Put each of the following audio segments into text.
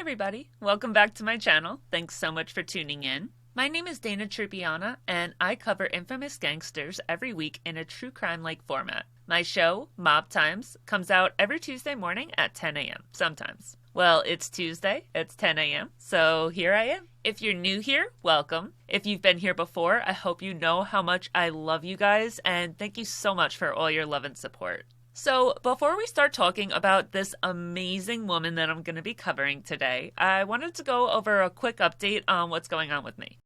everybody, welcome back to my channel. Thanks so much for tuning in. My name is Dana Trupiana, and I cover infamous gangsters every week in a true crime-like format. My show, Mob Times, comes out every Tuesday morning at 10 a.m. sometimes. Well, it's Tuesday, it's 10 a.m., so here I am. If you're new here, welcome. If you've been here before, I hope you know how much I love you guys, and thank you so much for all your love and support. So, before we start talking about this amazing woman that I'm going to be covering today, I wanted to go over a quick update on what's going on with me.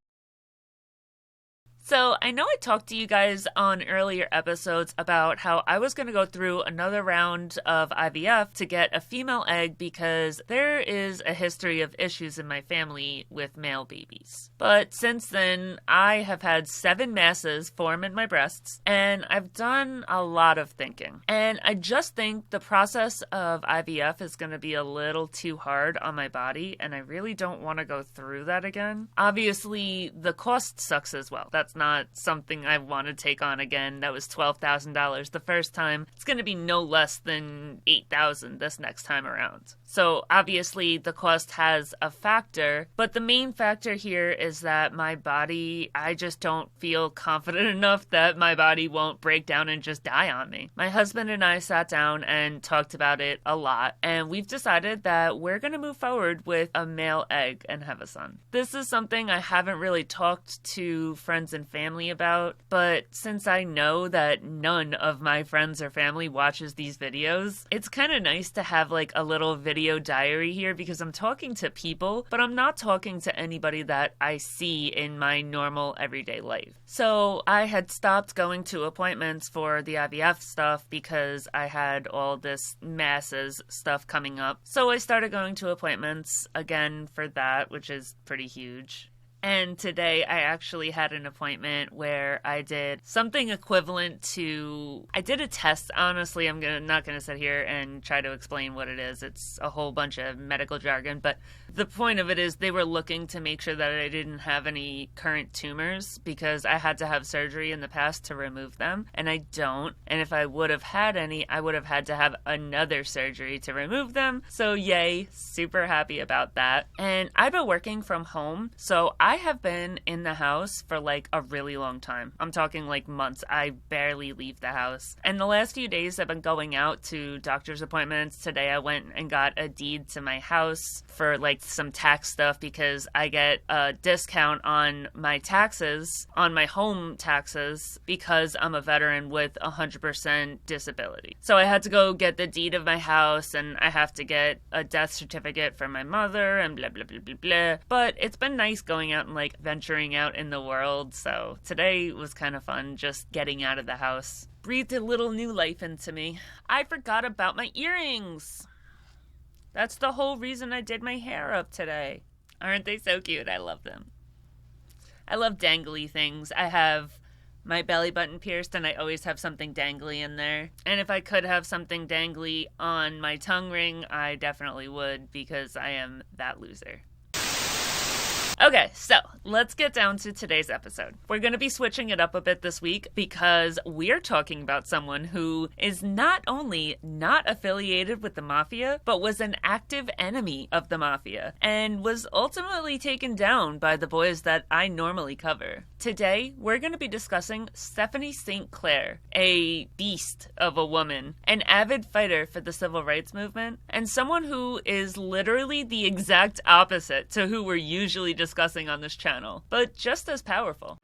So, I know I talked to you guys on earlier episodes about how I was going to go through another round of IVF to get a female egg because there is a history of issues in my family with male babies. But since then, I have had 7 masses form in my breasts, and I've done a lot of thinking. And I just think the process of IVF is going to be a little too hard on my body, and I really don't want to go through that again. Obviously, the cost sucks as well. That's not something I want to take on again. That was $12,000 the first time. It's going to be no less than $8,000 this next time around. So obviously the cost has a factor, but the main factor here is that my body, I just don't feel confident enough that my body won't break down and just die on me. My husband and I sat down and talked about it a lot, and we've decided that we're going to move forward with a male egg and have a son. This is something I haven't really talked to friends and family about, but since I know that none of my friends or family watches these videos, it's kind of nice to have like a little video diary here because I'm talking to people, but I'm not talking to anybody that I see in my normal everyday life. So I had stopped going to appointments for the IVF stuff because I had all this masses stuff coming up. So I started going to appointments again for that, which is pretty huge. And today I actually had an appointment where I did something equivalent to, I did a test. Honestly, I'm not going to sit here and try to explain what it is. It's a whole bunch of medical jargon, but the point of it is they were looking to make sure that I didn't have any current tumors because I had to have surgery in the past to remove them, and I don't. And if I would have had any, I would have had to have another surgery to remove them. So yay, super happy about that. And I've been working from home, so I have been in the house for like a really long time. I'm talking like months. I barely leave the house. And the last few days I've been going out to doctor's appointments. Today I went and got a deed to my house for like some tax stuff because I get a discount on my taxes, on my home taxes, because I'm a veteran with 100% disability. So I had to go get the deed of my house, and I have to get a death certificate for my mother and blah, blah, blah, blah, blah. But it's been nice going out and like venturing out in the world. So today was kind of fun just getting out of the house. Breathed a little new life into me. I forgot about my earrings. That's the whole reason I did my hair up today. Aren't they so cute? I love them. I love dangly things. I have my belly button pierced and I always have something dangly in there. And if I could have something dangly on my tongue ring, I definitely would because I am that loser. Okay, so let's get down to today's episode. We're going to be switching it up a bit this week because we're talking about someone who is not only not affiliated with the mafia, but was an active enemy of the mafia and was ultimately taken down by the boys that I normally cover. Today, we're going to be discussing Stephanie St. Clair, a beast of a woman, an avid fighter for the civil rights movement, and someone who is literally the exact opposite to who we're usually discussing on this channel, but just as powerful.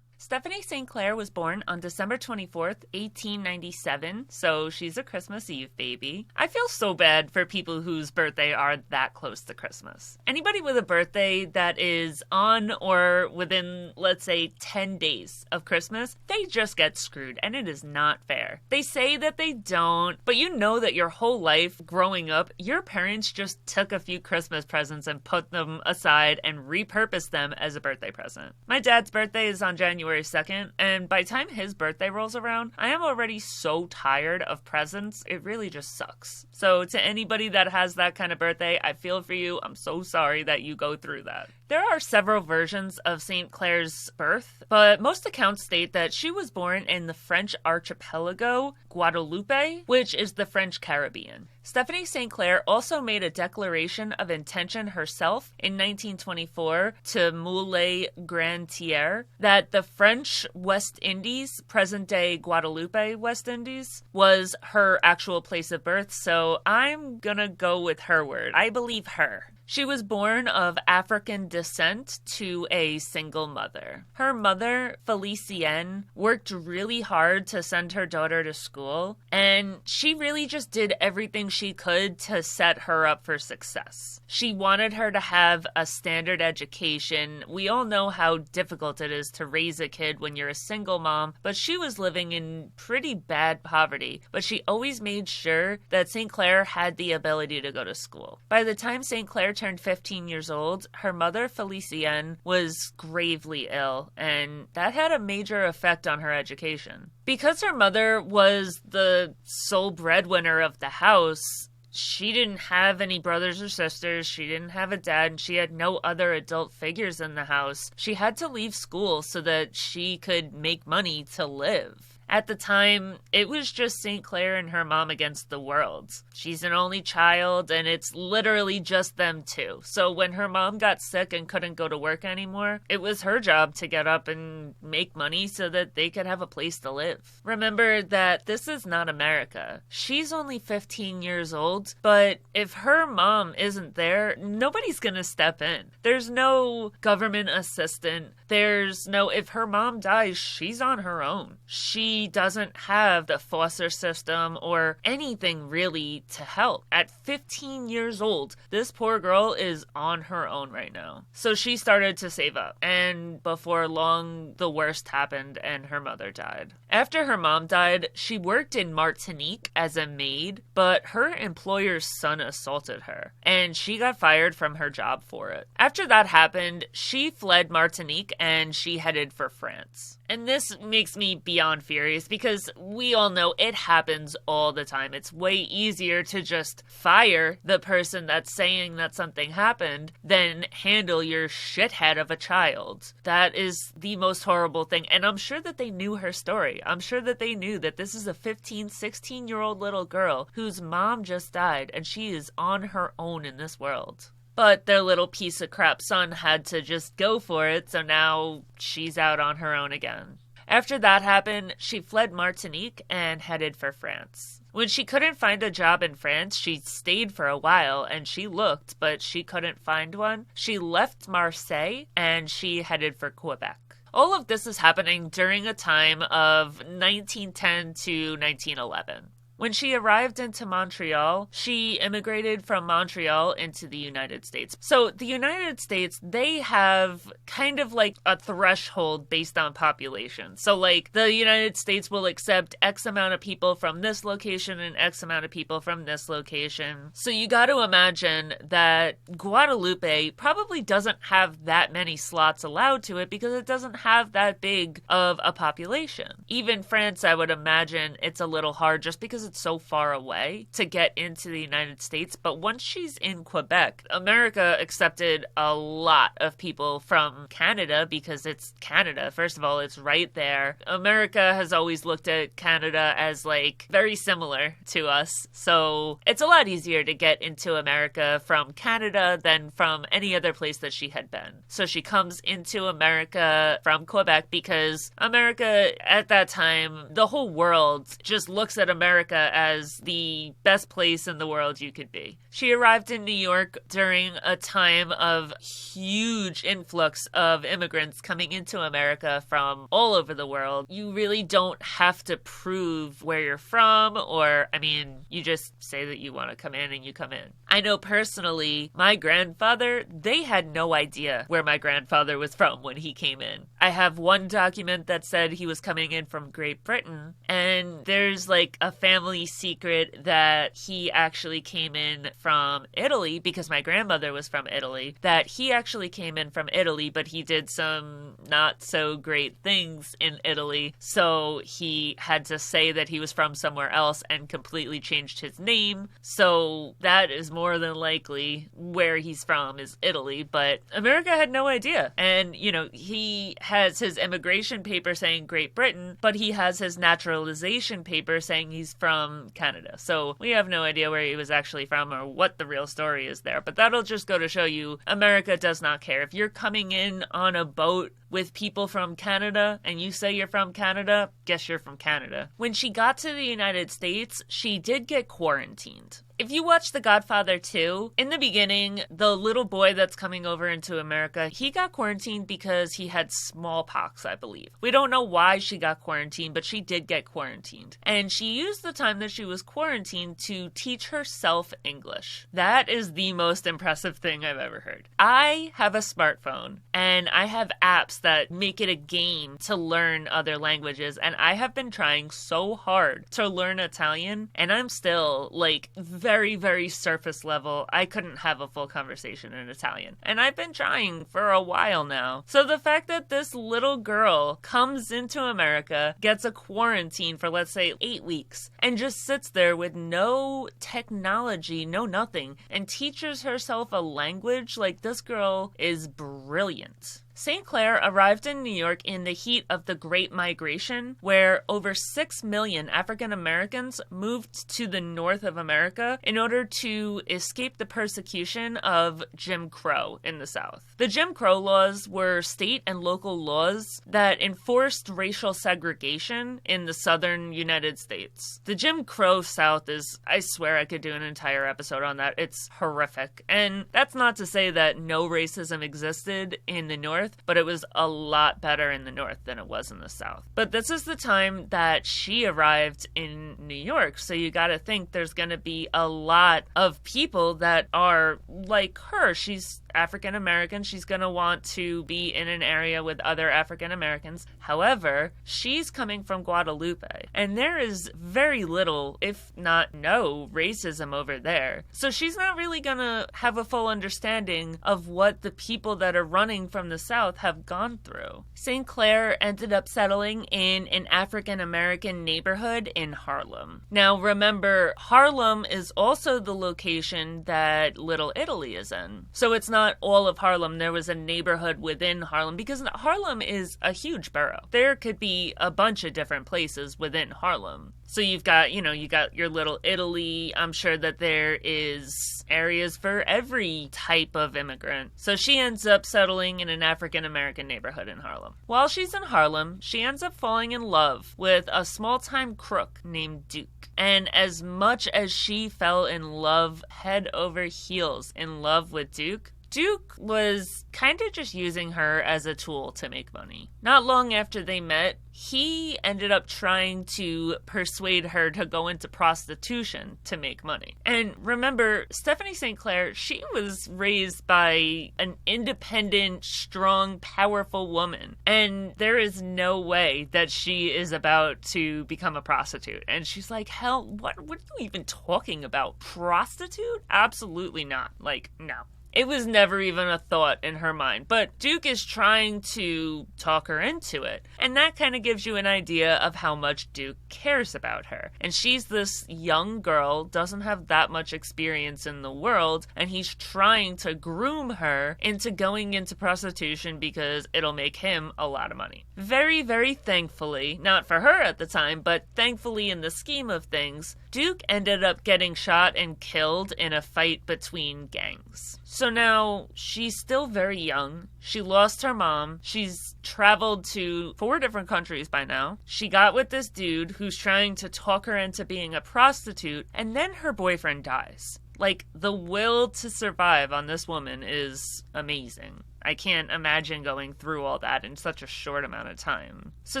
Stephanie St. Clair was born on December 24th, 1897, so she's a Christmas Eve baby. I feel so bad for people whose birthday are that close to Christmas. Anybody with a birthday that is on or within, let's say, 10 days of Christmas, they just get screwed, and it is not fair. They say that they don't, but you know that your whole life growing up, your parents just took a few Christmas presents and put them aside and repurposed them as a birthday present. My dad's birthday is on January January 2nd, and by the time his birthday rolls around, I am already so tired of presents. It really just sucks. So to anybody that has that kind of birthday, I feel for you. I'm so sorry that you go through that. There are several versions of St. Clair's birth, but most accounts state that she was born in the French archipelago Guadeloupe, which is the French Caribbean. Stephanie St. Clair also made a declaration of intention herself in 1924 to Moulay Grantier that the French West Indies, present-day Guadeloupe, West Indies, was her actual place of birth, so I'm gonna go with her word. I believe her. She was born of African descent to a single mother. Her mother, Felicienne, worked really hard to send her daughter to school, and she really just did everything she could to set her up for success. She wanted her to have a standard education. We all know how difficult it is to raise a kid when you're a single mom, but she was living in pretty bad poverty. But she always made sure that St. Clair had the ability to go to school. By the time St. Clair turned 15 years old, her mother, Felicienne, was gravely ill, and that had a major effect on her education. Because her mother was the sole breadwinner of the house, she didn't have any brothers or sisters, she didn't have a dad, and she had no other adult figures in the house. She had to leave school so that she could make money to live. At the time, it was just St. Clair and her mom against the world. She's an only child, and it's literally just them two. So when her mom got sick and couldn't go to work anymore, it was her job to get up and make money so that they could have a place to live. Remember that this is not America. She's only 15 years old, but if her mom isn't there, nobody's gonna step in. There's no government assistant. There's no, if her mom dies, she's on her own. She doesn't have the foster system or anything really to help. At 15 years old, this poor girl is on her own right now. So she started to save up, and before long, the worst happened and her mother died. After her mom died, she worked in Martinique as a maid, but her employer's son assaulted her, and she got fired from her job for it. After that happened, she fled Martinique and she headed for France. And this makes me beyond furious because we all know it happens all the time. It's way easier to just fire the person that's saying that something happened than handle your shithead of a child. That is the most horrible thing. And I'm sure that they knew her story. I'm sure that they knew that this is a 15, 16-year-old little girl whose mom just died and she is on her own in this world. But their little piece of crap son had to just go for it, so now she's out on her own again. After that happened, she fled Martinique and headed for France. When she couldn't find a job in France, she stayed for a while and she looked, but she couldn't find one. She left Marseille and she headed for Quebec. All of this is happening during a time of 1910 to 1911. When she arrived into Montreal, she immigrated from Montreal into the United States. So the United States, they have kind of like a threshold based on population. So like the United States will accept X amount of people from this location and X amount of people from this location. So you got to imagine that Guadeloupe probably doesn't have that many slots allowed to it because it doesn't have that big of a population. Even France, I would imagine it's a little hard just because it's so far away to get into the United States. But once she's in Quebec, America accepted a lot of people from Canada because it's Canada. First of all, it's right there. America has always looked at Canada as like very similar to us. So it's a lot easier to get into America from Canada than from any other place that she had been. So she comes into America from Quebec because America at that time, the whole world just looks at America as the best place in the world you could be. She arrived in New York during a time of huge influx of immigrants coming into America from all over the world. You really don't have to prove where you're from, or, I mean, you just say that you want to come in and you come in. I know personally, my grandfather, they had no idea where my grandfather was from when he came in. I have one document that said he was coming in from Great Britain, and there's like a family family secret that he actually came in from Italy, because my grandmother was from Italy, that he actually came in from Italy, but he did some not so great things in Italy, so he had to say that he was from somewhere else and completely changed his name. So that is more than likely where he's from, is Italy, but America had no idea. And, you know, he has his immigration paper saying Great Britain, but he has his naturalization paper saying he's from Canada. So we have no idea where he was actually from or what the real story is there. But that'll just go to show you America does not care. If you're coming in on a boat with people from Canada and you say you're from Canada, guess you're from Canada. When she got to the United States, she did get quarantined. If you watch The Godfather 2, in the beginning, the little boy that's coming over into America, he got quarantined because he had smallpox, I believe. We don't know why she got quarantined, but she did get quarantined. And she used the time that she was quarantined to teach herself English. That is the most impressive thing I've ever heard. I have a smartphone, and I have apps that make it a game to learn other languages, and I have been trying so hard to learn Italian, and I'm still, like, very, very surface level. I couldn't have a full conversation in Italian. And I've been trying for a while now. So the fact that this little girl comes into America, gets a quarantine for, let's say, 8 weeks, and just sits there with no technology, no nothing, and teaches herself a language, like, this girl is brilliant. St. Clair arrived in New York in the heat of the Great Migration, where over 6 million African Americans moved to the north of America in order to escape the persecution of Jim Crow in the South. The Jim Crow laws were state and local laws that enforced racial segregation in the southern United States. The Jim Crow South is, I swear I could do an entire episode on that. It's horrific. And that's not to say that no racism existed in the North, but it was a lot better in the North than it was in the South. But this is the time that she arrived in New York, so you gotta think there's gonna be a lot of people that are like her. She's African American. She's going to want to be in an area with other African Americans. However, she's coming from Guadalupe, and there is very little, if not no, racism over there. So she's not really going to have a full understanding of what the people that are running from the South have gone through. St. Clair ended up settling in an African American neighborhood in Harlem. Now remember, Harlem is also the location that Little Italy is in. So it's not all of Harlem. There was a neighborhood within Harlem, because Harlem is a huge borough. There could be a bunch of different places within Harlem. So you've got, you got your Little Italy. I'm sure that there is areas for every type of immigrant. So she ends up settling in an African American neighborhood in Harlem. While she's in Harlem, she ends up falling in love with a small-time crook named Duke. And as much as she fell in love, head over heels in love with Duke, Duke was kind of just using her as a tool to make money. Not long after they met, he ended up trying to persuade her to go into prostitution to make money. And remember, Stephanie St. Clair, she was raised by an independent, strong, powerful woman. And there is no way that she is about to become a prostitute. And she's like, hell, what are you even talking about? Prostitute? Absolutely not. Like, no. It was never even a thought in her mind, but Duke is trying to talk her into it. And that kind of gives you an idea of how much Duke cares about her. And she's this young girl, doesn't have that much experience in the world, and he's trying to groom her into going into prostitution because it'll make him a lot of money. Very, very thankfully, not for her at the time, but thankfully in the scheme of things, Duke ended up getting shot and killed in a fight between gangs. So now, she's still very young. She lost her mom. She's traveled to 4 different countries by now. She got with this dude who's trying to talk her into being a prostitute, and then her boyfriend dies. Like, the will to survive on this woman is amazing. I can't imagine going through all that in such a short amount of time. So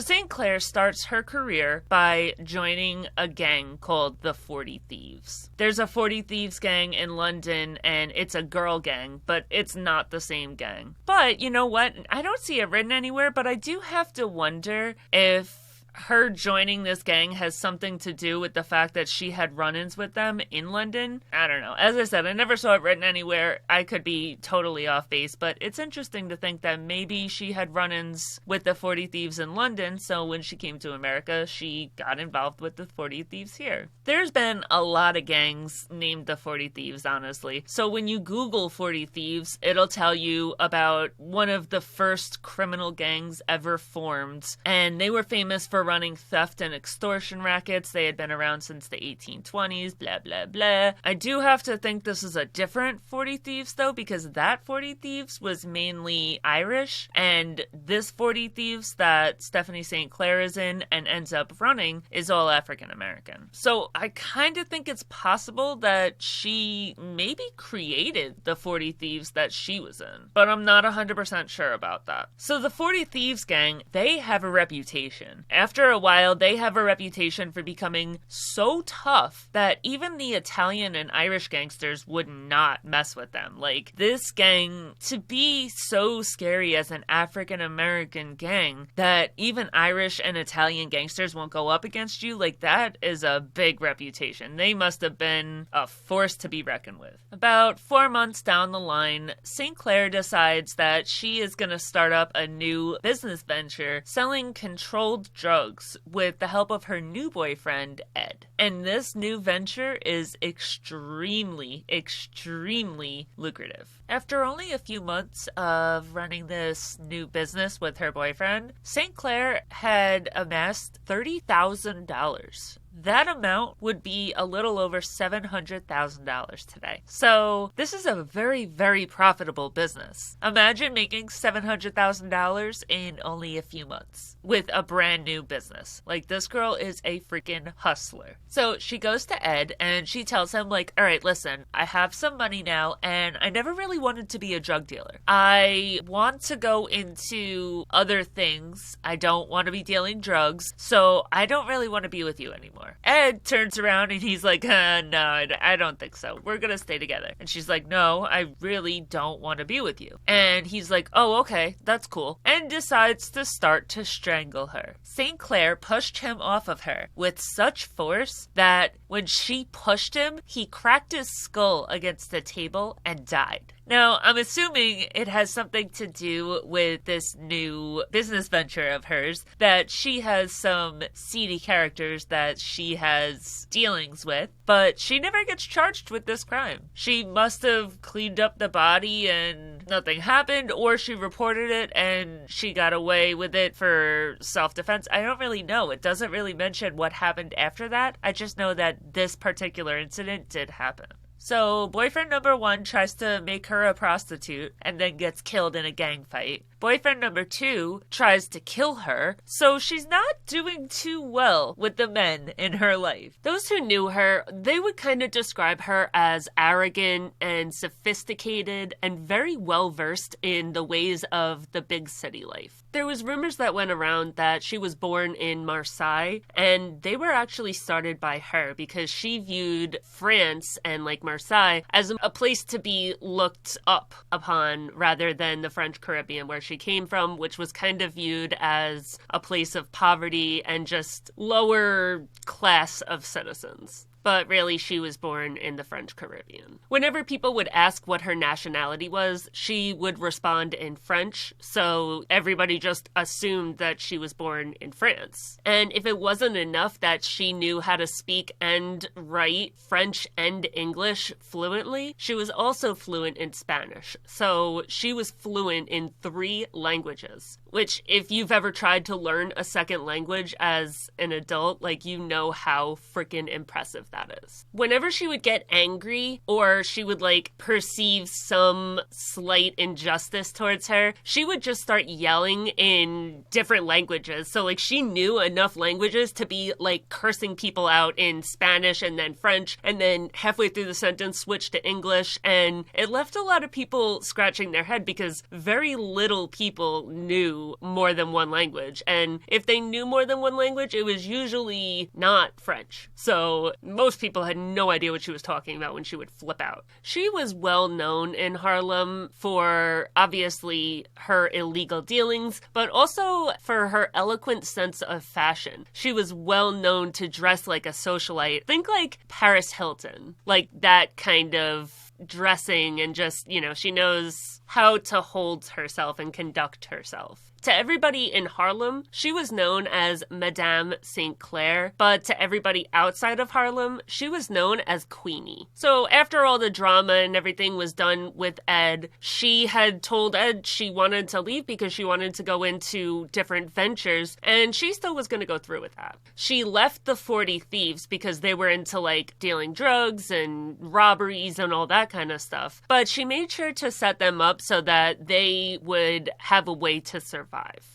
St. Clair starts her career by joining a gang called the 40 Thieves. There's a 40 Thieves gang in London, and it's a girl gang, but it's not the same gang. But you know what? I don't see it written anywhere, but I do have to wonder if her joining this gang has something to do with the fact that she had run-ins with them in London. I don't know. As I said, I never saw it written anywhere. I could be totally off base, but it's interesting to think that maybe she had run-ins with the 40 Thieves in London, so when she came to America, she got involved with the 40 Thieves here. There's been a lot of gangs named the 40 Thieves, honestly. So when you Google 40 Thieves, it'll tell you about one of the first criminal gangs ever formed, and they were famous for running theft and extortion rackets. They had been around since the 1820s, blah, blah, blah. I do have to think this is a different 40 Thieves, though, because that 40 Thieves was mainly Irish, and this 40 Thieves that Stephanie St. Clair is in and ends up running is all African American. So I kind of think it's possible that she maybe created the 40 Thieves that she was in, but I'm not 100% sure about that. So the 40 Thieves gang, they have a reputation. After a while, they have a reputation for becoming so tough that even the Italian and Irish gangsters would not mess with them. Like, this gang, to be so scary as an African American gang that even Irish and Italian gangsters won't go up against you, like, that is a big reputation. They must have been a force to be reckoned with. About 4 months down the line, St. Clair decides that she is going to start up a new business venture selling controlled drugs with the help of her new boyfriend, Ed. And this new venture is extremely, extremely lucrative. After only a few months of running this new business with her boyfriend, St. Clair had amassed $30,000. That amount would be a little over $700,000 today. So this is a very, very profitable business. Imagine making $700,000 in only a few months with a brand new business. Like, this girl is a freaking hustler. So she goes to Ed and she tells him, like, all right, listen, I have some money now and I never really wanted to be a drug dealer. I want to go into other things. I don't want to be dealing drugs, so I don't really want to be with you anymore. Ed turns around and he's like, no, I don't think so. We're going to stay together. And she's like, no, I really don't want to be with you. And he's like, oh, okay, that's cool. And decides to start to strangle her. St. Clair pushed him off of her with such force that when she pushed him, he cracked his skull against the table and died. Now, I'm assuming it has something to do with this new business venture of hers, that she has some seedy characters that she has dealings with, but she never gets charged with this crime. She must have cleaned up the body and nothing happened, or she reported it and she got away with it for self-defense. I don't really know. It doesn't really mention what happened after that. I just know that this particular incident did happen. So, boyfriend number 1 tries to make her a prostitute and then gets killed in a gang fight. Boyfriend number 2 tries to kill her, so she's not doing too well with the men in her life. Those who knew her, they would kind of describe her as arrogant and sophisticated and very well versed in the ways of the big city life. There was rumors that went around that she was born in Marseille, and they were actually started by her because she viewed France and like Marseille as a place to be looked up upon rather than the French Caribbean where she came from, which was kind of viewed as a place of poverty and just lower class of citizens. But really, she was born in the French Caribbean. Whenever people would ask what her nationality was, she would respond in French, so everybody just assumed that she was born in France. And if it wasn't enough that she knew how to speak and write French and English fluently, she was also fluent in Spanish. So she was fluent in 3 languages, which if you've ever tried to learn a second language as an adult, like, you know how freaking impressive that is. Whenever she would get angry or she would like perceive some slight injustice towards her, she would just start yelling in different languages. So like she knew enough languages to be like cursing people out in Spanish and then French, and then halfway through the sentence switch to English, and it left a lot of people scratching their head because very little people knew knew more than one language. And if they knew more than one language, it was usually not French. So most people had no idea what she was talking about when she would flip out. She was well known in Harlem for obviously her illegal dealings, but also for her eloquent sense of fashion. She was well known to dress like a socialite. Think like Paris Hilton, like that kind of dressing, and just, she knows how to hold herself and conduct herself. To everybody in Harlem, she was known as Madame St. Clair, but to everybody outside of Harlem, she was known as Queenie. So after all the drama and everything was done with Ed, she had told Ed she wanted to leave because she wanted to go into different ventures, and she still was going to go through with that. She left the 40 Thieves because they were into dealing drugs and robberies and all that kind of stuff, but she made sure to set them up so that they would have a way to survive.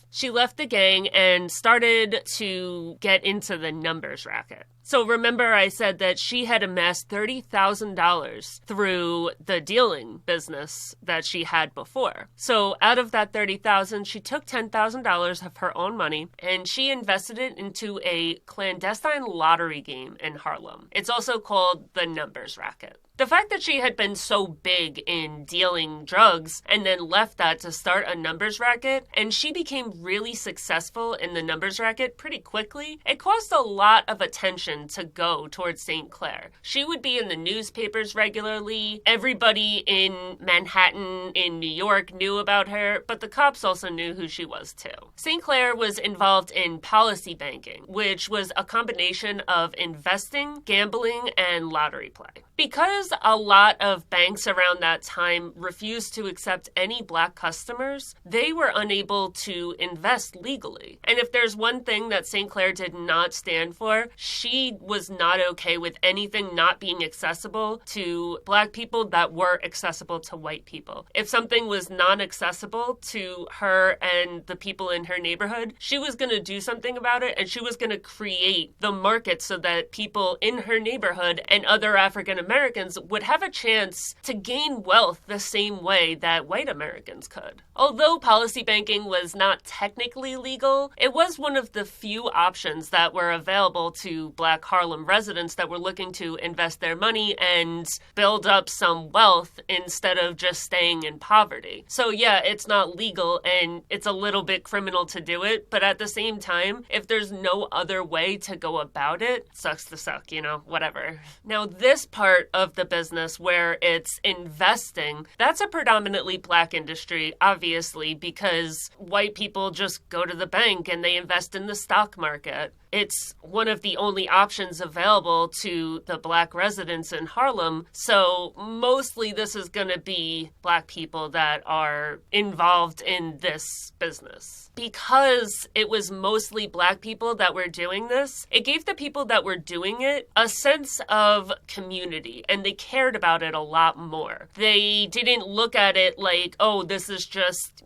She left the gang and started to get into the numbers racket. So remember I said that she had amassed $30,000 through the dealing business that she had before. So out of that $30,000, she took $10,000 of her own money and she invested it into a clandestine lottery game in Harlem. It's also called the numbers racket. The fact that she had been so big in dealing drugs and then left that to start a numbers racket, and she became really successful in the numbers racket pretty quickly, it caused a lot of attention to go towards St. Clair. She would be in the newspapers regularly. Everybody in Manhattan, in New York, knew about her, but the cops also knew who she was too. St. Clair was involved in policy banking, which was a combination of investing, gambling, and lottery play. Because a lot of banks around that time refused to accept any black customers, they were unable to invest legally. And if there's one thing that St. Clair did not stand for, she was not okay with anything not being accessible to black people that were accessible to white people. If something was non-accessible to her and the people in her neighborhood, she was going to do something about it, and she was going to create the market so that people in her neighborhood and other African Americans would have a chance to gain wealth the same way that white Americans could. Although policy banking was not technically legal, it was one of the few options that were available to Black Harlem residents that were looking to invest their money and build up some wealth instead of just staying in poverty. So yeah, it's not legal and it's a little bit criminal to do it, but at the same time, if there's no other way to go about it, sucks to suck, whatever. Now, this part of the business where it's investing, that's a predominantly black industry, obviously, because white people just go to the bank and they invest in the stock market. It's one of the only options available to the black residents in Harlem. So mostly this is going to be black people that are involved in this business. Because it was mostly black people that were doing this, it gave the people that were doing it a sense of community, and they cared about it a lot more. They didn't look at it like, oh, this is just,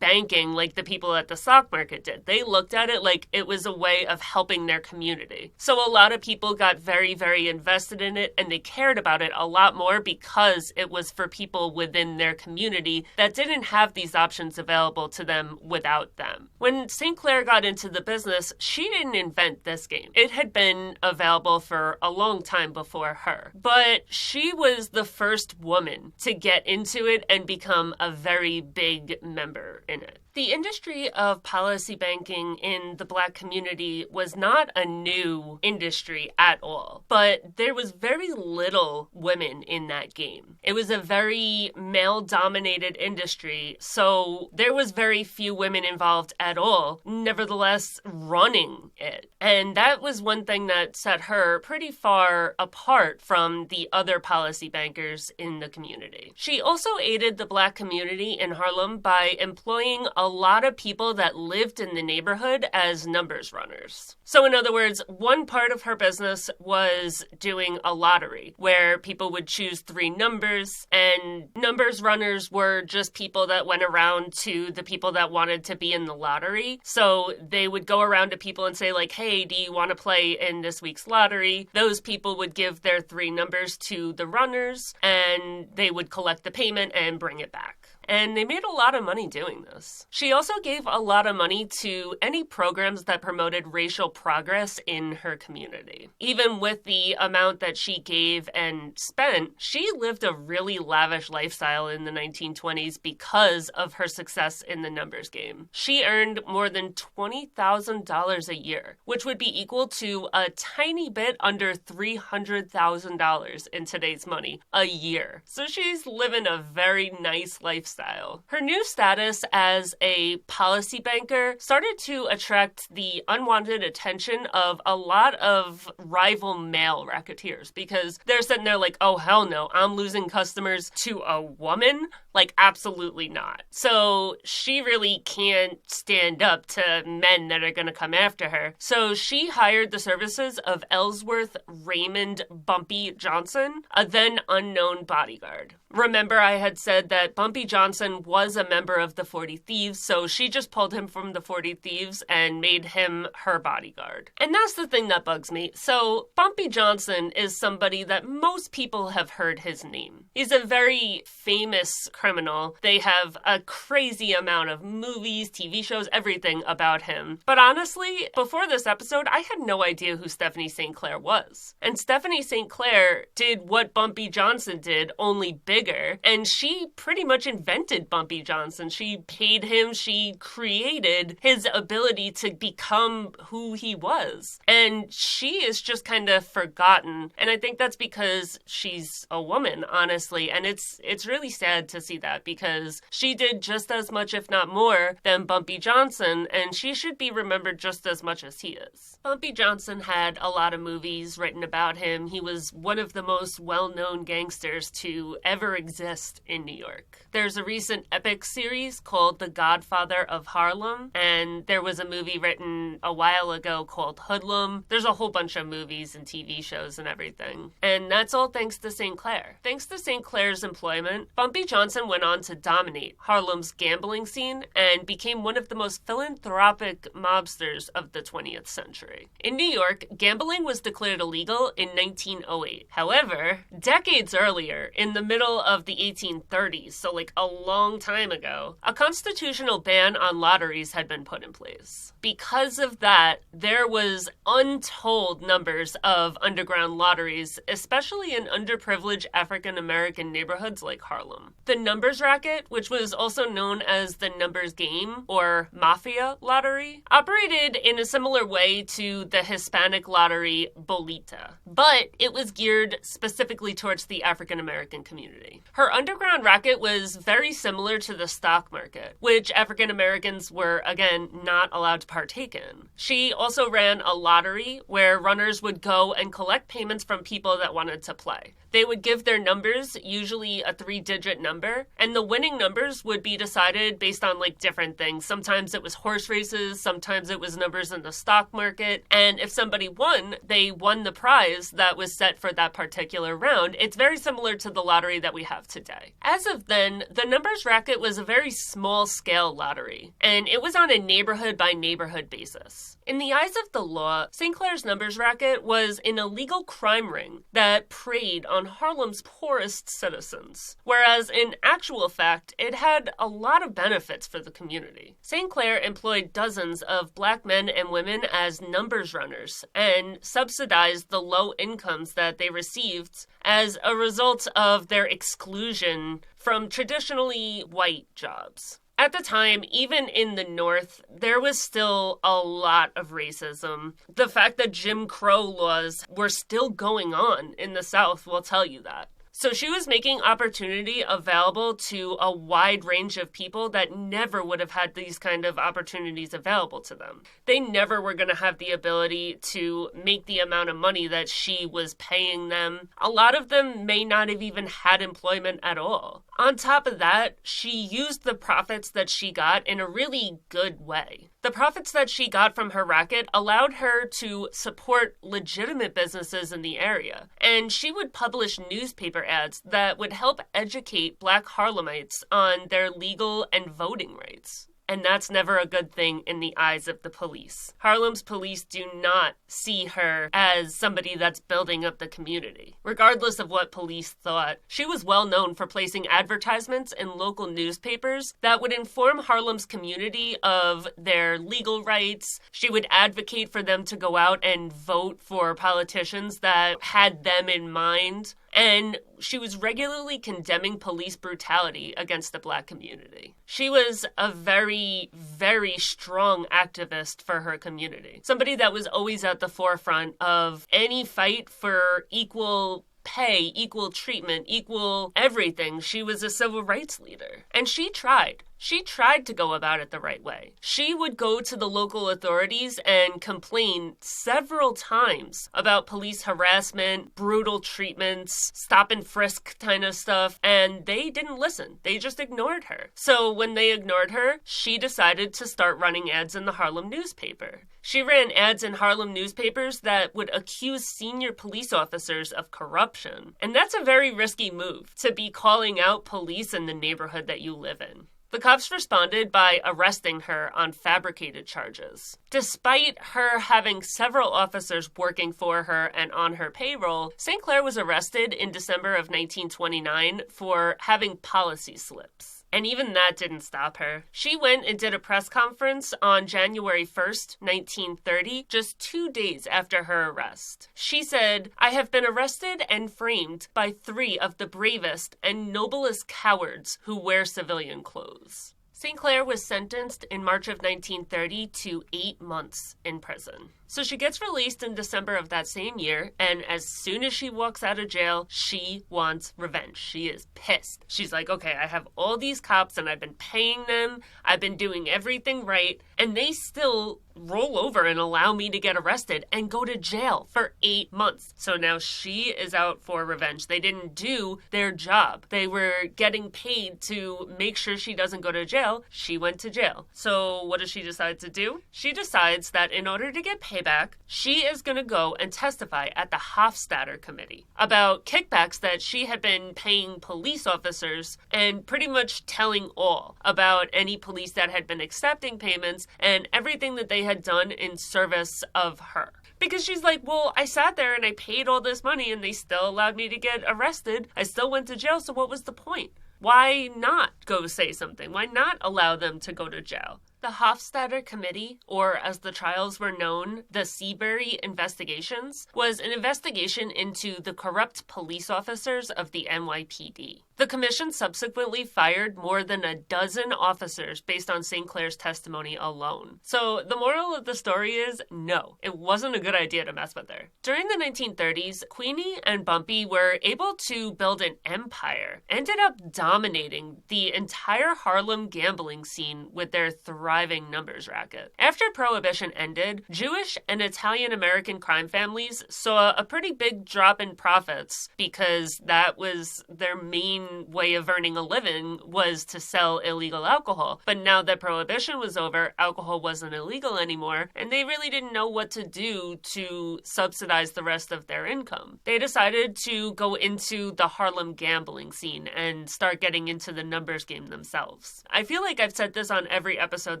banking like the people at the stock market did. They looked at it like it was a way of helping their community. So a lot of people got very, very invested in it, and they cared about it a lot more because it was for people within their community that didn't have these options available to them without them. When St. Clair got into the business, she didn't invent this game. It had been available for a long time before her. But she was the first woman to get into it and become a very big member in it. The industry of policy banking in the black community was not a new industry at all, but there was very little women in that game. It was a very male-dominated industry, so there was very few women involved at all, nevertheless running it. And that was one thing that set her pretty far apart from the other policy bankers in the community. She also aided the black community in Harlem by employing a lot of people that lived in the neighborhood as numbers runners. So in other words, one part of her business was doing a lottery where people would choose 3 numbers, and numbers runners were just people that went around to the people that wanted to be in the lottery. So they would go around to people and say like, hey, do you want to play in this week's lottery? Those people would give their 3 numbers to the runners and they would collect the payment and bring it back. and they made a lot of money doing this. She also gave a lot of money to any programs that promoted racial progress in her community. Even with the amount that she gave and spent, she lived a really lavish lifestyle in the 1920s because of her success in the numbers game. She earned more than $20,000 a year, which would be equal to a tiny bit under $300,000 in today's money a year. So she's living a very nice lifestyle. Her new status as a policy banker started to attract the unwanted attention of a lot of rival male racketeers because they're sitting there like, oh, hell no, I'm losing customers to a woman? Like, absolutely not. So she really can't stand up to men that are going to come after her. So she hired the services of Ellsworth Raymond Bumpy Johnson, a then unknown bodyguard. Remember, I had said that Bumpy Johnson was a member of the 40 Thieves, so she just pulled him from the 40 Thieves and made him her bodyguard. And that's the thing that bugs me. So Bumpy Johnson is somebody that most people have heard his name. He's a very famous criminal. They have a crazy amount of movies, TV shows, everything about him. But honestly, before this episode, I had no idea who Stephanie St. Clair was. And Stephanie St. Clair did what Bumpy Johnson did, only bigger. And she pretty much invented Bumpy Johnson. She paid him, she created his ability to become who he was. And she is just kind of forgotten. And I think that's because she's a woman, honestly. And it's really sad to see that because she did just as much, if not more, than Bumpy Johnson, and she should be remembered just as much as he is. Bumpy Johnson had a lot of movies written about him. He was one of the most well-known gangsters to ever exist in New York. There's a recent epic series called The Godfather of Harlem, and there was a movie written a while ago called Hoodlum. There's a whole bunch of movies and TV shows and everything. And that's all thanks to St. Clair. Thanks to St. Clair's employment, Bumpy Johnson went on to dominate Harlem's gambling scene and became one of the most philanthropic mobsters of the 20th century. In New York, gambling was declared illegal in 1908. However, decades earlier, in the middle of the 1830s, so like a long time ago, a constitutional ban on lotteries had been put in place. Because of that, there was untold numbers of underground lotteries, especially in underprivileged African American neighborhoods like Harlem. The numbers racket, which was also known as the numbers game or mafia lottery, operated in a similar way to the Hispanic lottery Bolita, but it was geared specifically towards the African American community. Her underground racket was very similar to the stock market, which African Americans were, again, not allowed to partake in. She also ran a lottery where runners would go and collect payments from people that wanted to play. They would give their numbers, usually a 3-digit number, and the winning numbers would be decided based on like different things. Sometimes it was horse races, sometimes it was numbers in the stock market, and if somebody won, they won the prize that was set for that particular round. It's very similar to the lottery that we have today. As of then, the numbers racket was a very small-scale lottery, and it was on a neighborhood-by-neighborhood basis. In the eyes of the law, St. Clair's numbers racket was an illegal crime ring that preyed on Harlem's poorest citizens, whereas in actual fact, it had a lot of benefits for the community. St. Clair employed dozens of black men and women as numbers runners and subsidized the low incomes that they received as a result of their exclusion from traditionally white jobs. At the time, even in the North, there was still a lot of racism. The fact that Jim Crow laws were still going on in the South will tell you that. So she was making opportunity available to a wide range of people that never would have had these kind of opportunities available to them. They never were going to have the ability to make the amount of money that she was paying them. A lot of them may not have even had employment at all. On top of that, she used the profits that she got in a really good way. The profits that she got from her racket allowed her to support legitimate businesses in the area, and she would publish newspaper ads that would help educate Black Harlemites on their legal and voting rights. and that's never a good thing in the eyes of the police. Harlem's police do not see her as somebody that's building up the community. Regardless of what police thought, she was well known for placing advertisements in local newspapers that would inform Harlem's community of their legal rights. She would advocate for them to go out and vote for politicians that had them in mind. And she was regularly condemning police brutality against the Black community. She was a very, very strong activist for her community. Somebody that was always at the forefront of any fight for equal pay, equal treatment, equal everything. She was a civil rights leader. And she tried. She tried to go about it the right way. She would go to the local authorities and complain several times about police harassment, brutal treatments, stop and frisk kind of stuff, and they didn't listen. They just ignored her. So when they ignored her, she decided to start running ads in the Harlem newspaper. She ran ads in Harlem newspapers that would accuse senior police officers of corruption. And that's a very risky move, to be calling out police in the neighborhood that you live in. The cops responded by arresting her on fabricated charges. Despite her having several officers working for her and on her payroll, St. Clair was arrested in December of 1929 for having policy slips. And even that didn't stop her. She went and did a press conference on January 1st, 1930, just 2 days after her arrest. She said, "I have been arrested and framed by 3 of the bravest and noblest cowards who wear civilian clothes." St. Clair was sentenced in March of 1930 to 8 months in prison. So she gets released in December of that same year, and as soon as she walks out of jail, she wants revenge. She is pissed. She's like, okay, I have all these cops and I've been paying them, I've been doing everything right, and they still roll over and allow me to get arrested and go to jail for 8 months. So now she is out for revenge. They didn't do their job. They were getting paid to make sure she doesn't go to jail. She went to jail. So what does she decide to do? She decides that in order to get payback, she is going to go and testify at the Hofstadter Committee about kickbacks that she had been paying police officers and pretty much telling all about any police that had been accepting payments and everything that they had done in service of her. Because she's like, well, I sat there and I paid all this money and they still allowed me to get arrested. I still went to jail, so what was the point? Why not go say something? Why not allow them to go to jail? The Hofstadter Committee, or as the trials were known, the Seabury investigations, was an investigation into the corrupt police officers of the NYPD. The commission subsequently fired more than a dozen officers based on St. Clair's testimony alone. So the moral of the story is, no, it wasn't a good idea to mess with her. During the 1930s, Queenie and Bumpy were able to build an empire, ended up dominating the entire Harlem gambling scene with their thriving numbers racket. After Prohibition ended, Jewish and Italian-American crime families saw a pretty big drop in profits because that was their main way of earning a living, was to sell illegal alcohol. But now that Prohibition was over, alcohol wasn't illegal anymore, and they really didn't know what to do to subsidize the rest of their income. They decided to go into the Harlem gambling scene and start getting into the numbers game themselves. I feel like I've said this on every episode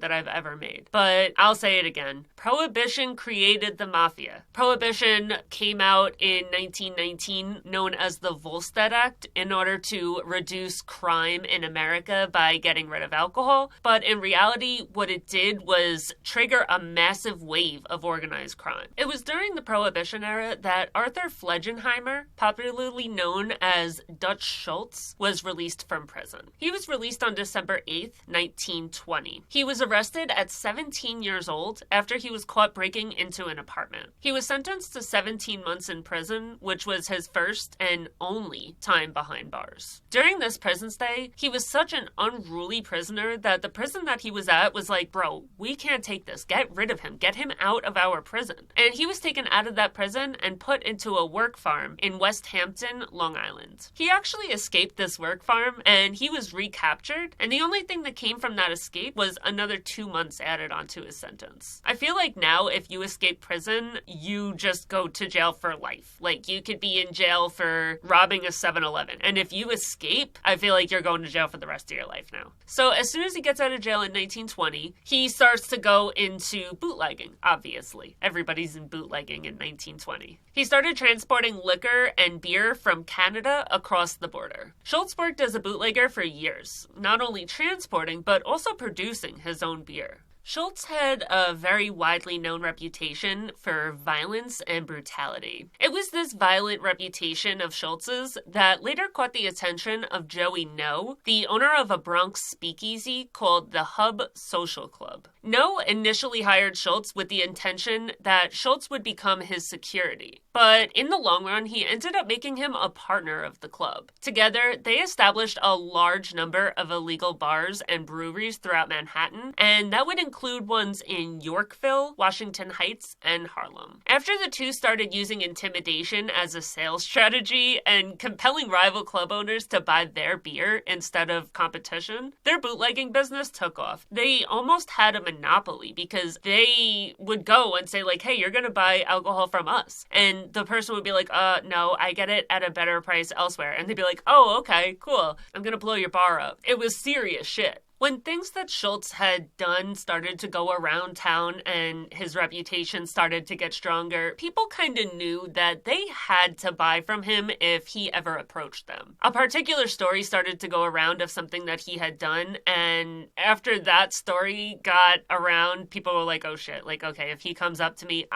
that I've ever made, but I'll say it again. Prohibition created the mafia. Prohibition came out in 1919, known as the Volstead Act, in order to reduce crime in America by getting rid of alcohol. But in reality, what it did was trigger a massive wave of organized crime. It was during the Prohibition era that Arthur Flegenheimer, popularly known as Dutch Schultz, was released from prison. He was released on December 8th, 1920. He was arrested at 17 years old after he was caught breaking into an apartment. He was sentenced to 17 months in prison, which was his first and only time behind bars. During this prison stay, he was such an unruly prisoner that the prison that he was at was like, bro, we can't take this. Get rid of him. Get him out of our prison. And he was taken out of that prison and put into a work farm in West Hampton, Long Island. He actually escaped this work farm and he was recaptured. And the only thing that came from that escape was another another 2 months added onto his sentence. I feel like now if you escape prison, you just go to jail for life. Like, you could be in jail for robbing a 7-Eleven. And if you escape, I feel like you're going to jail for the rest of your life now. So as soon as he gets out of jail in 1920, he starts to go into bootlegging, obviously. Everybody's in bootlegging in 1920. He started transporting liquor and beer from Canada across the border. Schultz worked as a bootlegger for years, not only transporting, but also producing his own beer. Schultz had a very widely known reputation for violence and brutality. It was this violent reputation of Schultz's that later caught the attention of Joey No, the owner of a Bronx speakeasy called the Hub Social Club. No initially hired Schultz with the intention that Schultz would become his security, but in the long run, he ended up making him a partner of the club. Together, they established a large number of illegal bars and breweries throughout Manhattan, and that would include ones in Yorkville, Washington Heights, and Harlem. After the two started using intimidation as a sales strategy and compelling rival club owners to buy their beer instead of competition, their bootlegging business took off. They almost had a monopoly because they would go and say, like, hey, you're going to buy alcohol from us. And the person would be like, no, I get it at a better price elsewhere. And they'd be like, oh, okay, cool. I'm going to blow your bar up. It was serious shit. When things that Schultz had done started to go around town and his reputation started to get stronger, people kind of knew that they had to buy from him if he ever approached them. A particular story started to go around of something that he had done, and after that story got around, people were like, oh shit, like, okay, if he comes up to me,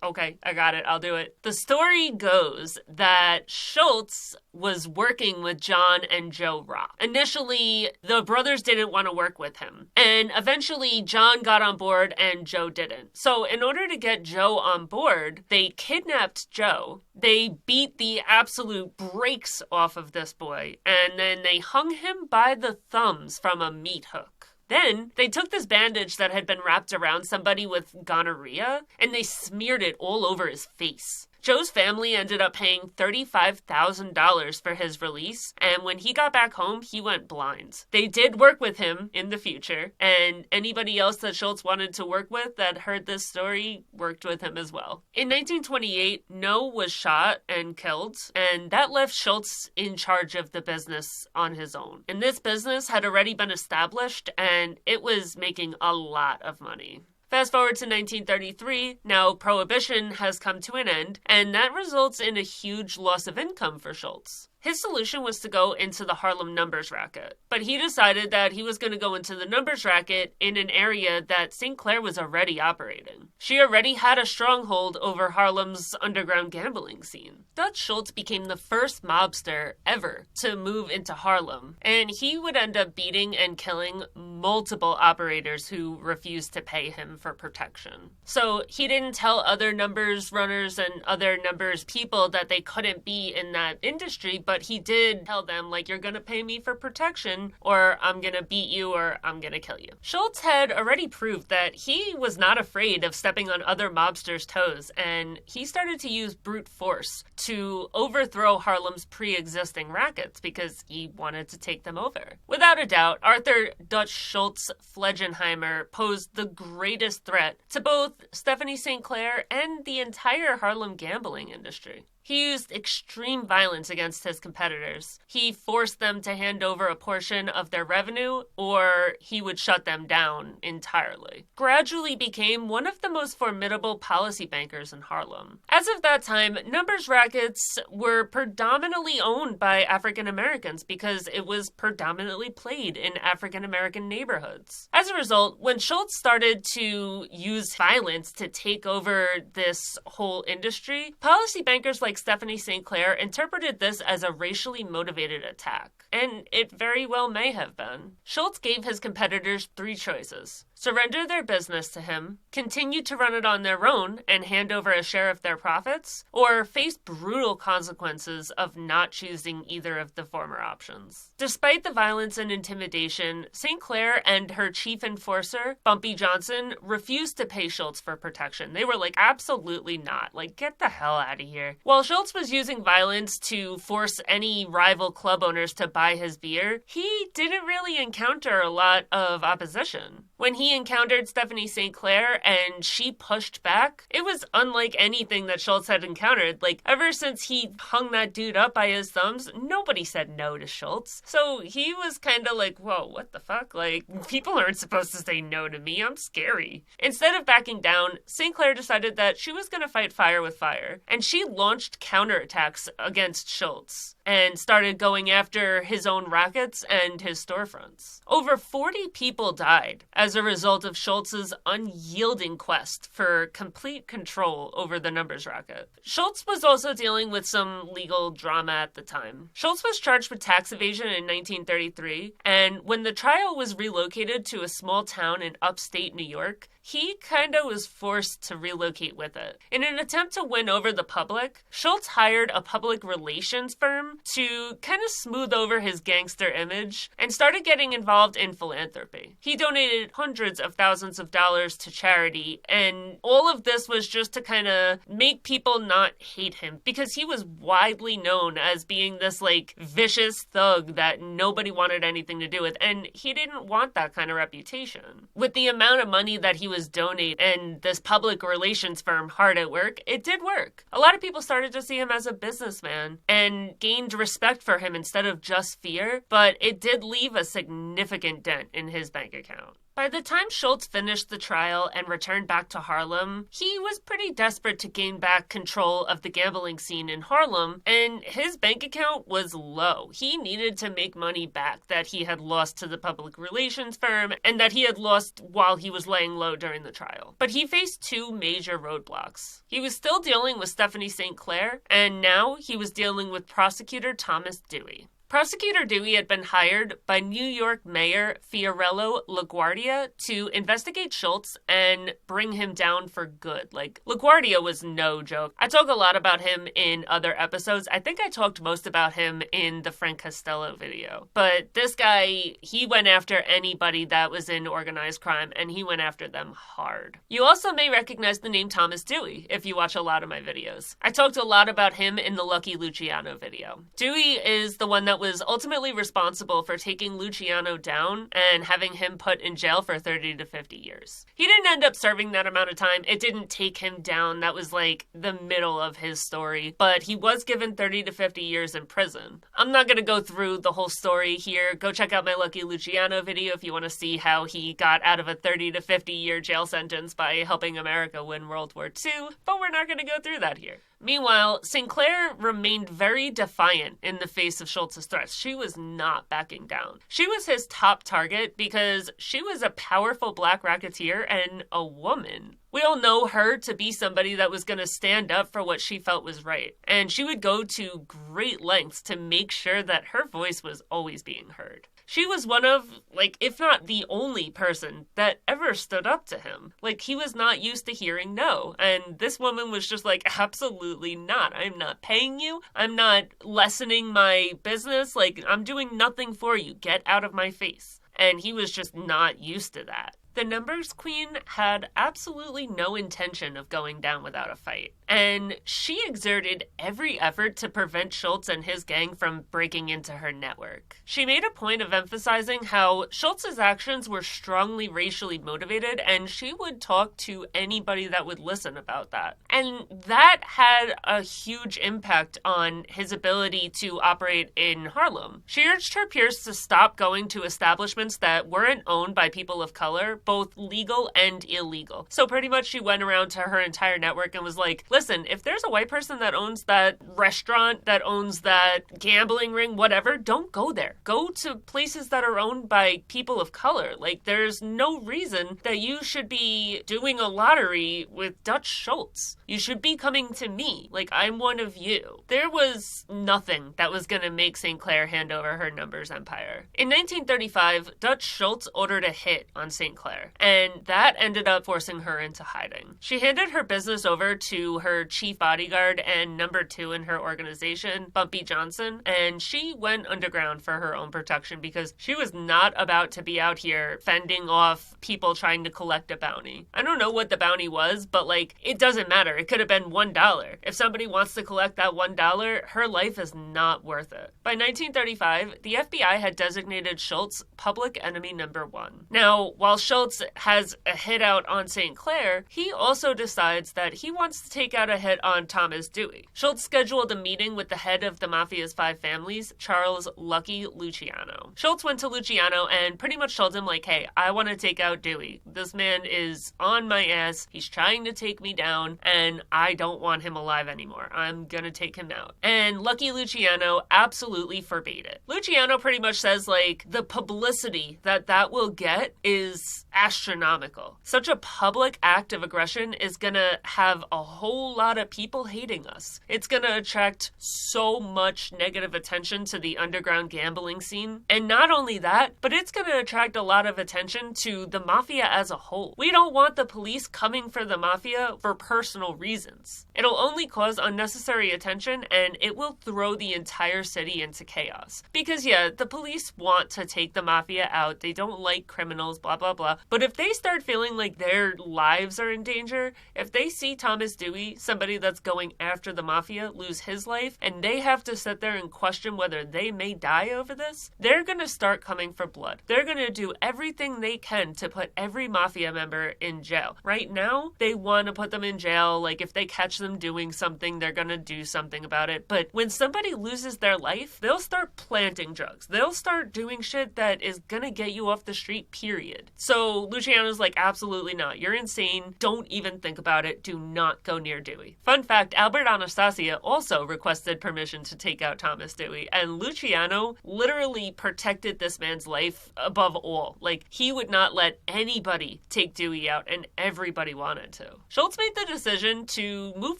okay, I got it, I'll do it. The story goes that Schultz was working with John and Joe Rock. Initially, the brothers didn't want to work with him. And eventually, John got on board and Joe didn't. So in order to get Joe on board, they kidnapped Joe. They beat the absolute brakes off of this boy. And then they hung him by the thumbs from a meat hook. Then they took this bandage that had been wrapped around somebody with gonorrhea and they smeared it all over his face. Joe's family ended up paying $35,000 for his release, and when he got back home, he went blind. They did work with him in the future, and anybody else that Schultz wanted to work with that heard this story worked with him as well. In 1928, No was shot and killed, and that left Schultz in charge of the business on his own. And this business had already been established, and it was making a lot of money. Fast forward to 1933, now Prohibition has come to an end, and that results in a huge loss of income for Schultz. His solution was to go into the Harlem numbers racket, but he decided that he was going to go into the numbers racket in an area that St. Clair was already operating. She already had a stronghold over Harlem's underground gambling scene. Dutch Schultz became the first mobster ever to move into Harlem, and he would end up beating and killing multiple operators who refused to pay him for protection. So he didn't tell other numbers runners and other numbers people that they couldn't be in that industry, but he did tell them, like, you're gonna pay me for protection, or I'm gonna beat you, or I'm gonna kill you. Schultz had already proved that he was not afraid of stepping on other mobsters' toes, and he started to use brute force to overthrow Harlem's pre-existing rackets because he wanted to take them over. Without a doubt, Arthur Dutch Schultz Flegenheimer posed the greatest threat to both Stephanie St. Clair and the entire Harlem gambling industry. He used extreme violence against his competitors. He forced them to hand over a portion of their revenue, or he would shut them down entirely. Gradually became one of the most formidable policy bankers in Harlem. As of that time, numbers rackets were predominantly owned by African Americans because it was predominantly played in African American neighborhoods. As a result, when Schultz started to use violence to take over this whole industry, policy bankers like Stephanie St. Clair interpreted this as a racially motivated attack, and it very well may have been. Schultz gave his competitors three choices: surrender their business to him, continue to run it on their own and hand over a share of their profits, or face brutal consequences of not choosing either of the former options. Despite the violence and intimidation, St. Clair and her chief enforcer, Bumpy Johnson, refused to pay Schultz for protection. They were like, absolutely not. Like, get the hell out of here. While Schultz was using violence to force any rival club owners to buy his beer, he didn't really encounter a lot of opposition. When he encountered Stephanie St. Clair and she pushed back, it was unlike anything that Schultz had encountered. Like, ever since he hung that dude up by his thumbs, nobody said no to Schultz. So he was kind of like, whoa, what the fuck? Like, people aren't supposed to say no to me. I'm scary. Instead of backing down, St. Clair decided that she was going to fight fire with fire. And she launched counterattacks against Schultz and started going after his own rackets and his storefronts. Over 40 people died as a result of Schultz's unyielding quest for complete control over the numbers racket. Schultz was also dealing with some legal drama at the time. Schultz was charged with tax evasion in 1933, and when the trial was relocated to a small town in upstate New York, he kinda was forced to relocate with it. In an attempt to win over the public, Schultz hired a public relations firm to kinda smooth over his gangster image and started getting involved in philanthropy. He donated hundreds of thousands of dollars to charity, and all of this was just to kinda make people not hate him, because he was widely known as being this, like, vicious thug that nobody wanted anything to do with, and he didn't want that kind of reputation. With the amount of money that he was donating and this public relations firm hard at work, it did work. A lot of people started to see him as a businessman and gained respect for him instead of just fear, but it did leave a significant dent in his bank account. By the time Schultz finished the trial and returned back to Harlem, he was pretty desperate to gain back control of the gambling scene in Harlem, and his bank account was low. He needed to make money back that he had lost to the public relations firm and that he had lost while he was laying low during the trial. But he faced two major roadblocks. He was still dealing with Stephanie St. Clair, and now he was dealing with prosecutor Thomas Dewey. Prosecutor Dewey had been hired by New York Mayor Fiorello LaGuardia to investigate Schultz and bring him down for good. Like, LaGuardia was no joke. I talk a lot about him in other episodes. I think I talked most about him in the Frank Costello video. But this guy, he went after anybody that was in organized crime, and he went after them hard. You also may recognize the name Thomas Dewey if you watch a lot of my videos. I talked a lot about him in the Lucky Luciano video. Dewey is the one that was ultimately responsible for taking Luciano down and having him put in jail for 30 to 50 years. He didn't end up serving that amount of time. It didn't take him down. That was like the middle of his story. But he was given 30 to 50 years in prison. I'm not going to go through the whole story here. Go check out my Lucky Luciano video if you want to see how he got out of a 30 to 50 year jail sentence by helping America win World War II. But we're not going to go through that here. Meanwhile, St. Clair remained very defiant in the face of Schultz's threats. She was not backing down. She was his top target because she was a powerful black racketeer and a woman. We all know her to be somebody that was going to stand up for what she felt was right. And she would go to great lengths to make sure that her voice was always being heard. She was one of, like, if not the only person that ever stood up to him. Like, he was not used to hearing no. And this woman was just like, absolutely not. I'm not paying you. I'm not lessening my business. Like, I'm doing nothing for you. Get out of my face. And he was just not used to that. The numbers queen had absolutely no intention of going down without a fight, and she exerted every effort to prevent Schultz and his gang from breaking into her network. She made a point of emphasizing how Schultz's actions were strongly racially motivated, and she would talk to anybody that would listen about that. And that had a huge impact on his ability to operate in Harlem. She urged her peers to stop going to establishments that weren't owned by people of color, both legal and illegal. So pretty much she went around to her entire network and was like, listen, if there's a white person that owns that restaurant, that owns that gambling ring, whatever, don't go there. Go to places that are owned by people of color. Like, there's no reason that you should be doing a lottery with Dutch Schultz. You should be coming to me. Like, I'm one of you. There was nothing that was going to make St. Clair hand over her numbers empire. In 1935, Dutch Schultz ordered a hit on St. Clair. Clair, and that ended up forcing her into hiding. She handed her business over to her chief bodyguard and number 2 in her organization, Bumpy Johnson, and she went underground for her own protection because she was not about to be out here fending off people trying to collect a bounty. I don't know what the bounty was, but like, it doesn't matter. It could have been $1. If somebody wants to collect that $1, her life is not worth it. By 1935, the FBI had designated Schultz public enemy number 1. Now, while Schultz has a hit out on St. Clair, he also decides that he wants to take out a hit on Thomas Dewey. Schultz scheduled a meeting with the head of the Mafia's 5 families, Charles Lucky Luciano. Schultz went to Luciano and pretty much told him, like, hey, I want to take out Dewey. This man is on my ass. He's trying to take me down, and I don't want him alive anymore. I'm gonna take him out. And Lucky Luciano absolutely forbade it. Luciano pretty much says, like, the publicity that will get is astronomical. Such a public act of aggression is gonna have a whole lot of people hating us. It's gonna attract so much negative attention to the underground gambling scene. And not only that, but it's gonna attract a lot of attention to the mafia as a whole. We don't want the police coming for the mafia for personal reasons. It'll only cause unnecessary attention, and it will throw the entire city into chaos. Because yeah, the police want to take the mafia out. They don't like criminals, blah, blah, blah. But if they start feeling like their lives are in danger, if they see Thomas Dewey, somebody that's going after the mafia, lose his life, and they have to sit there and question whether they may die over this, they're going to start coming for blood. They're going to do everything they can to put every mafia member in jail. Right now, they want to put them in jail. Like, if they catch them doing something, they're going to do something about it. But when somebody loses their life, they'll start planting drugs. They'll start doing shit that is going to get you off the street, period. So Luciano's like, absolutely not. You're insane. Don't even think about it. Do not go near Dewey. Fun fact, Albert Anastasia also requested permission to take out Thomas Dewey, and Luciano literally protected this man's life above all. Like, he would not let anybody take Dewey out, and everybody wanted to. Schultz made the decision to move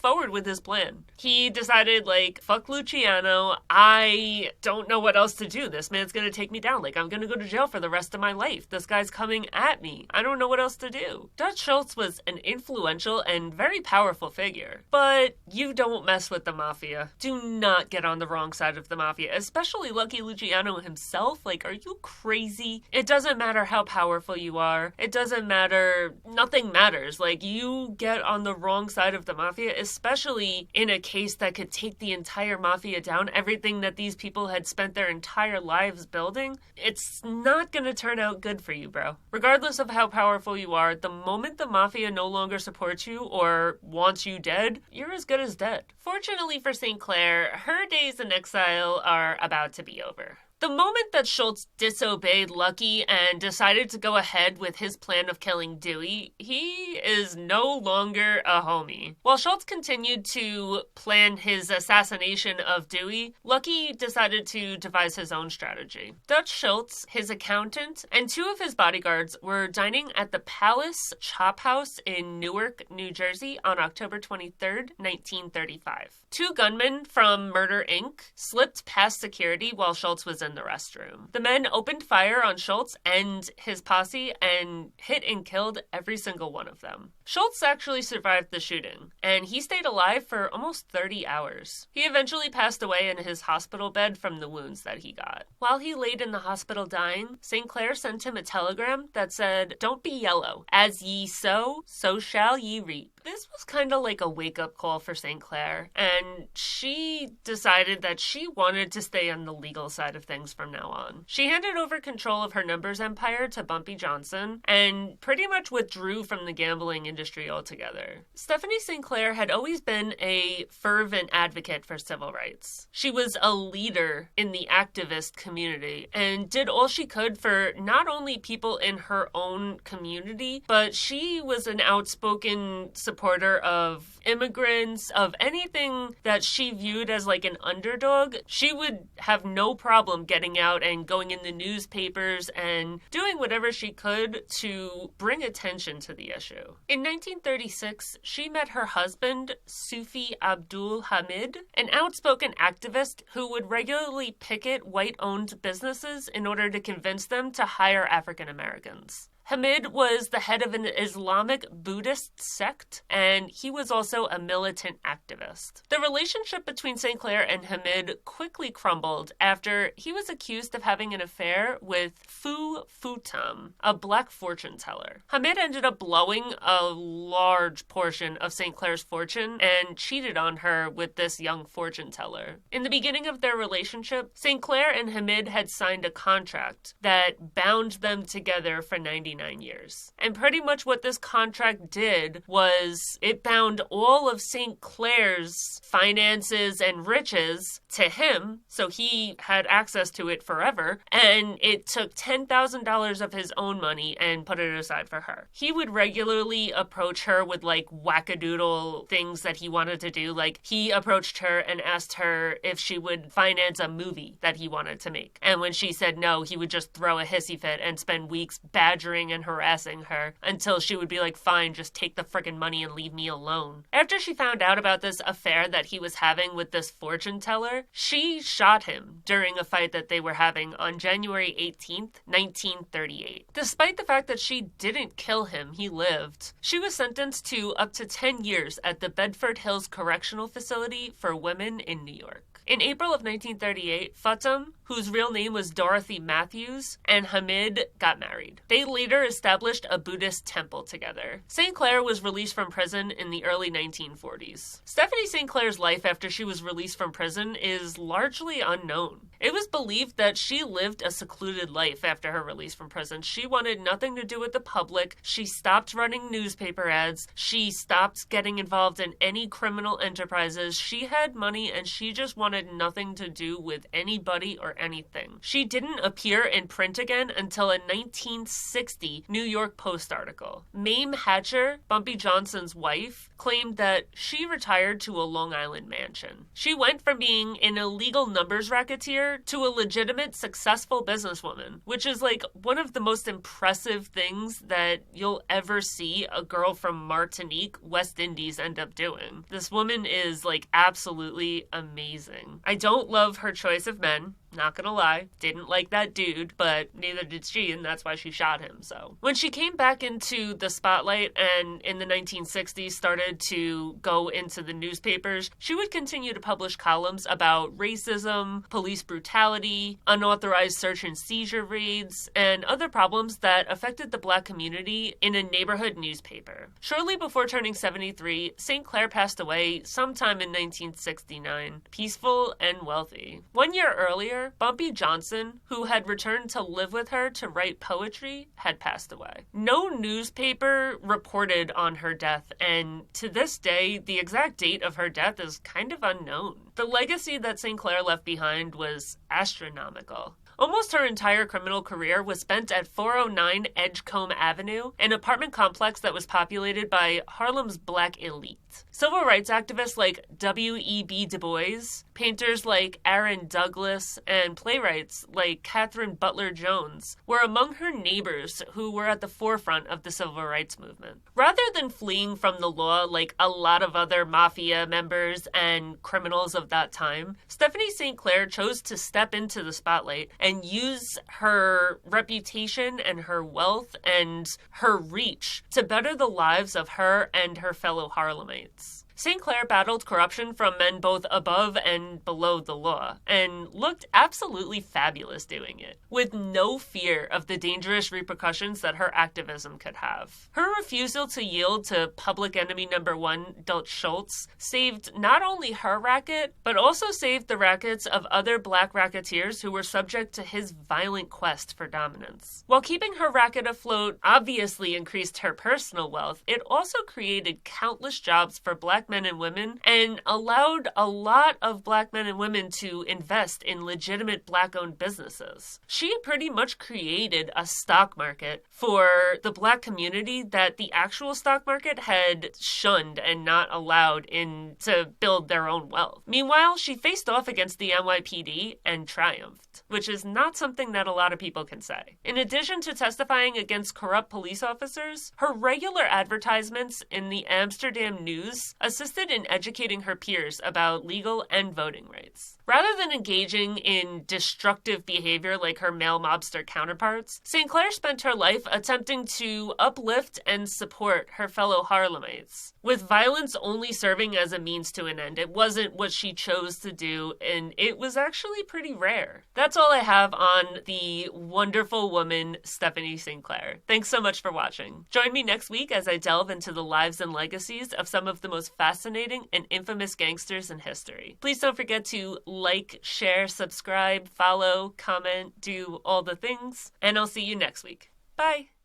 forward with his plan. He decided, like, fuck Luciano. I don't know what else to do. This man's gonna take me down. Like, I'm gonna go to jail for the rest of my life. This guy's coming at me. I don't know what else to do. Dutch Schultz was an influential and very powerful figure. But you don't mess with the mafia. Do not get on the wrong side of the mafia, especially Lucky Luciano himself. Like, are you crazy? It doesn't matter how powerful you are. It doesn't matter. Nothing matters. Like, you get on the wrong side of the mafia, especially in a case that could take the entire mafia down, everything that these people had spent their entire lives building, it's not gonna turn out good for you, bro. Regardless of how powerful you are, the moment the mafia no longer supports you or wants you dead, you're as good as dead. Fortunately for St. Clair, her days in exile are about to be over. The moment that Schultz disobeyed Lucky and decided to go ahead with his plan of killing Dewey, he is no longer a homie. While Schultz continued to plan his assassination of Dewey, Lucky decided to devise his own strategy. Dutch Schultz, his accountant, and 2 of his bodyguards were dining at the Palace Chop House in Newark, New Jersey on October 23rd, 1935. 2 gunmen from Murder, Inc. slipped past security while Schultz was in the restroom. The men opened fire on Schultz and his posse and hit and killed every single one of them. Schultz actually survived the shooting, and he stayed alive for almost 30 hours. He eventually passed away in his hospital bed from the wounds that he got. While he laid in the hospital dying, St. Clair sent him a telegram that said, "Don't be yellow. As ye sow, so shall ye reap." This was kind of like a wake-up call for St. Clair, and she decided that she wanted to stay on the legal side of things from now on. She handed over control of her numbers empire to Bumpy Johnson and pretty much withdrew from the gambling industry altogether. Stephanie St. Clair had always been a fervent advocate for civil rights. She was a leader in the activist community and did all she could for not only people in her own community, but she was an outspoken supporter of immigrants, of anything that she viewed as like an underdog. She would have no problem getting out and going in the newspapers and doing whatever she could to bring attention to the issue. In 1936, she met her husband, Sufi Abdul Hamid, an outspoken activist who would regularly picket white-owned businesses in order to convince them to hire African Americans. Hamid was the head of an Islamic Buddhist sect, and he was also a militant activist. The relationship between St. Clair and Hamid quickly crumbled after he was accused of having an affair with Fearsome, a black fortune teller. Hamid ended up blowing a large portion of St. Clair's fortune and cheated on her with this young fortune teller. In the beginning of their relationship, St. Clair and Hamid had signed a contract that bound them together for 99 years. And pretty much what this contract did was it bound all of St. Clair's finances and riches to him, so he had access to it forever, and it took $10,000 of his own money and put it aside for her. He would regularly approach her with like wackadoodle things that he wanted to do. Like he approached her and asked her if she would finance a movie that he wanted to make. And when she said no, he would just throw a hissy fit and spend weeks badgering and harassing her until she would be like, fine, just take the friggin' money and leave me alone. After she found out about this affair that he was having with this fortune teller, she shot him during a fight that they were having on January 18th, 1938. Despite the fact that she didn't kill him, he lived. She was sentenced to up to 10 years at the Bedford Hills Correctional Facility for Women in New York. In April of 1938, Fatum, whose real name was Dorothy Matthews, and Hamid got married. They later established a Buddhist temple together. St. Clair was released from prison in the early 1940s. Stephanie St. Clair's life after she was released from prison is largely unknown. It was believed that she lived a secluded life after her release from prison. She wanted nothing to do with the public. She stopped running newspaper ads. She stopped getting involved in any criminal enterprises. She had money and she just wanted nothing to do with anybody or anything. She didn't appear in print again until a 1960 New York Post article. Mame Hatcher, Bumpy Johnson's wife, claimed that she retired to a Long Island mansion. She went from being an illegal numbers racketeer to a legitimate, successful businesswoman, which is like one of the most impressive things that you'll ever see a girl from Martinique, West Indies, end up doing. This woman is like absolutely amazing. I don't love her choice of men. Not gonna lie, didn't like that dude, but neither did she, and that's why she shot him, so. When she came back into the spotlight and in the 1960s started to go into the newspapers, she would continue to publish columns about racism, police brutality, unauthorized search and seizure raids, and other problems that affected the black community in a neighborhood newspaper. Shortly before turning 73, St. Clair passed away sometime in 1969, peaceful and wealthy. 1 year earlier, Bumpy Johnson, who had returned to live with her to write poetry, had passed away. No newspaper reported on her death, and to this day, the exact date of her death is kind of unknown. The legacy that St. Clair left behind was astronomical. Almost her entire criminal career was spent at 409 Edgecombe Avenue, an apartment complex that was populated by Harlem's black elite. Civil rights activists like W.E.B. Du Bois, painters like Aaron Douglas, and playwrights like Catherine Butler Jones were among her neighbors who were at the forefront of the civil rights movement. Rather than fleeing from the law like a lot of other mafia members and criminals of that time, Stephanie St. Clair chose to step into the spotlight and use her reputation and her wealth and her reach to better the lives of her and her fellow Harlemites. St. Clair battled corruption from men both above and below the law, and looked absolutely fabulous doing it, with no fear of the dangerous repercussions that her activism could have. Her refusal to yield to public enemy number one, Dutch Schultz, saved not only her racket, but also saved the rackets of other black racketeers who were subject to his violent quest for dominance. While keeping her racket afloat obviously increased her personal wealth, it also created countless jobs for black men and women, and allowed a lot of black men and women to invest in legitimate black-owned businesses. She pretty much created a stock market for the black community that the actual stock market had shunned and not allowed in to build their own wealth. Meanwhile, she faced off against the NYPD and triumphed, which is not something that a lot of people can say. In addition to testifying against corrupt police officers, her regular advertisements in the Amsterdam News assisted in educating her peers about legal and voting rights. Rather than engaging in destructive behavior like her male mobster counterparts, St. Clair spent her life attempting to uplift and support her fellow Harlemites, with violence only serving as a means to an end. It wasn't what she chose to do, and it was actually pretty rare. That's all I have on the wonderful woman, Stephanie St. Clair. Thanks so much for watching. Join me next week as I delve into the lives and legacies of some of the most fascinating and infamous gangsters in history. Please don't forget to like, share, subscribe, follow, comment, do all the things, and I'll see you next week. Bye!